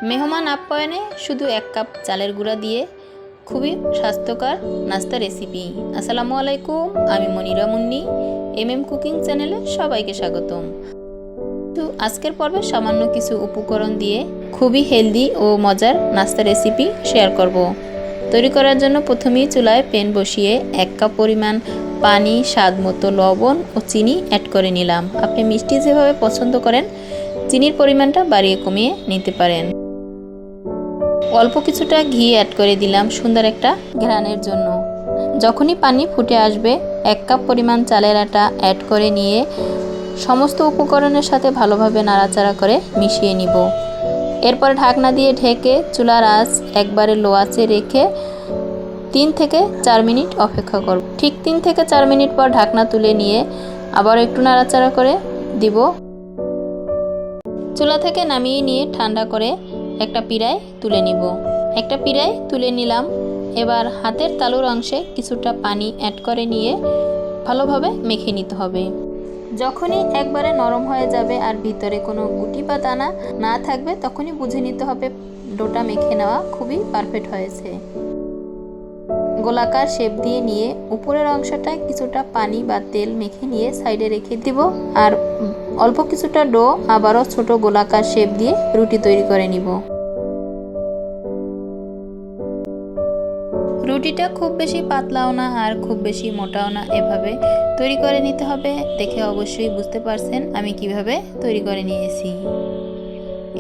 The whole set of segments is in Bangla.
মেহমান আপ্যায়নে শুধু 1 কাপ চালের গুঁড়া দিয়ে খুবই স্বাস্থ্যকর নাস্তা রেসিপি। আসসালামু আলাইকুম, আমি মনিরা মুন্নি, কুকিং চ্যানেলে সবাইকে স্বাগতম। তো আজকের পর্বে সামান্য কিছু উপকরণ দিয়ে খুবই হেলদি ও মজার নাস্তা রেসিপি শেয়ার করব। তৈরি করার জন্য প্রথমেই চুলায় প্যান বসিয়ে 1 কাপ পরিমাণ পানি, স্বাদ মতো লবণ ও চিনি অ্যাড করে নিলাম। আপনি মিষ্টি যেভাবে পছন্দ করেন চিনির পরিমাণটা বাড়িয়ে কমিয়ে নিতে পারেন। অল্প কিছুটা ঘি অ্যাড করে দিলাম সুন্দর একটা ঘ্রাণের জন্য। যখনই পানি ফুটে আসবে 1 কাপ পরিমাণ চালের আটা অ্যাড করে নিয়ে সমস্ত উপকরণের সাথে ভালোভাবে নাড়াচাড়া করে মিশিয়ে নিব। এরপর ঢাকনা দিয়ে ঢেকে চুলার আঁচ একবারে লো আঁচে রেখে 3 থেকে 4 মিনিট অপেক্ষা করব। ঠিক 3 থেকে 4 মিনিট পর ঢাকনা তুলে নিয়ে আবার একটু নাড়াচাড়া করে দিব। চুলা থেকে নামিয়ে নিয়ে ঠান্ডা করে একটা পিঁড়ায় তুলে নিব। একটা পিঁড়ায় তুলে নিলাম। এবার হাতের তালুর অংশে কিছুটা পানি অ্যাড করে নিয়ে ভালোভাবে মেখে নিতে হবে। যখনই একবারে নরম হয়ে যাবে আর ভিতরে কোনো গুটি বা দানা না থাকবে তখনই বুঝে নিতে হবে ডোটা মেখে নেওয়া খুবই পারফেক্ট হয়েছে। গোলাকার শেপ দিয়ে নিয়ে উপরের অংশটায় কিছুটা পানি বা তেল মেখে নিয়ে সাইডে রেখে দিব। আর অল্প কিছুটা ডো আবারও ছোট গোলাকার শেপ দিয়ে রুটি তৈরি করে নিব। রুটিটা খুব বেশি পাতলাও না আর খুব বেশি মোটাও না, এভাবে তৈরি করে নিতে হবে। দেখে অবশ্যই বুঝতে পারছেন আমি কিভাবে তৈরি করে নিয়েছি।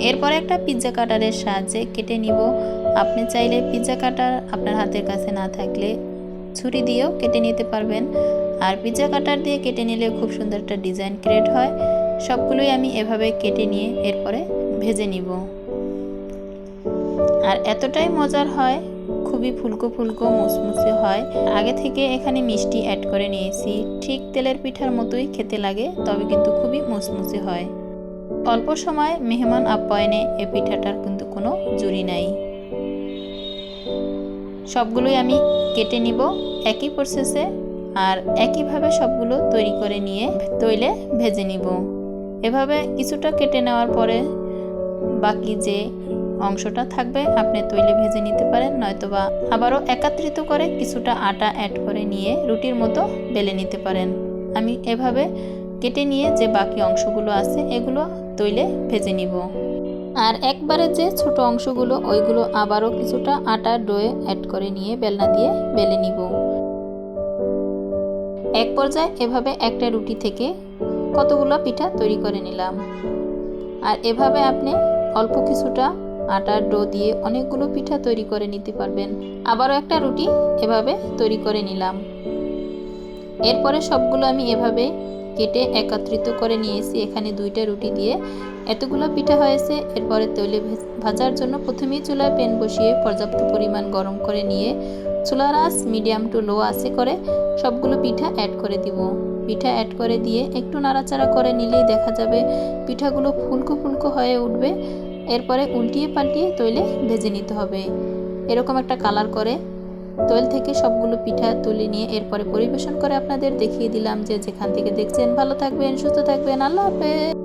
এরপর একটা পিৎজা কাটারের সাহায্যে কেটে নিব। আপনি চাইলে পিৎজা কাটার আপনার হাতের কাছে না থাকলে ছুরি দিয়েও কেটে নিতে পারবেন। আর পিৎজা কাটার দিয়ে কেটে নিলে খুব সুন্দর একটা ডিজাইন ক্রিয়েট হয়। সবগুলোই আমি এভাবে কেটে নিয়ে এরপরে ভেজে নিব। আর এতটাই মজার হয়, খুবই ফুলকো ফুলকো মুসমুসে হয়। আগে থেকে এখানে মিষ্টি অ্যাড করে নিয়েছি, ঠিক তেলের পিঠার মতোই খেতে লাগে, তবে কিন্তু খুবই মুসমুসে হয়। অল্প সময় মেহমান আপ্যায়নে এই পিঠাটার কিন্তু কোনো জুড়ি নাই। সবগুলোই আমি কেটে নিব একই প্রসেসে আর একইভাবে সবগুলো তৈরি করে নিয়ে তৈলে ভেজে নিব। এভাবে কিছুটা কেটে নেওয়ার পরে বাকি যে অংশটা থাকবে আপনি তৈলে ভেজে নিতে পারেন, নয়তোবা আবারও একত্রিত করে কিছুটা আটা অ্যাড করে নিয়ে রুটির মতো বেলে নিতে পারেন। আমি এভাবে কেটে নিয়ে যে বাকি অংশগুলো আছে এগুলো তৈলে ভেজে নিব। আর একবারে যে ছোট অংশগুলো ওইগুলো আবারও কিছুটা আটা ডোয়ে অ্যাড করে নিয়ে বেলনা দিয়ে বেলে নিব। এক পর্যায়ে এভাবে একটা রুটি থেকে কতগুলো পিঠা তৈরি করে নিলাম। আর এভাবে আপনি অল্প কিছুটা আটার ডো দিয়ে অনেকগুলো পিঠা তৈরি করে নিতে পারবেন। আবারও একটা রুটি এভাবে তৈরি করে নিলাম। এরপরে সবগুলো আমি এভাবে কেটে একত্রিত করে নিয়েছি। এখানে 2টা রুটি দিয়ে এতগুলো পিঠা হয়েছে। এরপরে তৈলে ভাজার জন্য প্রথমেই চুলায় প্যান বসিয়ে পর্যাপ্ত পরিমাণ গরম করে নিয়ে চুলার আঁচ মিডিয়াম টু লো আঁচে করে সবগুলো পিঠা অ্যাড করে দিব। পিঠা অ্যাড করে দিয়ে একটু নাড়াচাড়া করে নিলেই দেখা যাবে পিঠাগুলো ফুলকো ফুলকো হয়ে উঠবে। এরপরে উল্টিয়ে পাল্টিয়ে তৈলে ভেজে নিতে হবে। এরকম একটা কালার করে তৈল থেকে সবগুলো পিঠা তুলে নিয়ে এরপরে পরিবেশন করে আপনাদের দেখিয়ে দিলাম। যে যেখান থেকে দেখছেন ভালো থাকবেন, সুস্থ থাকবেন। আল্লাহ হাফেজ।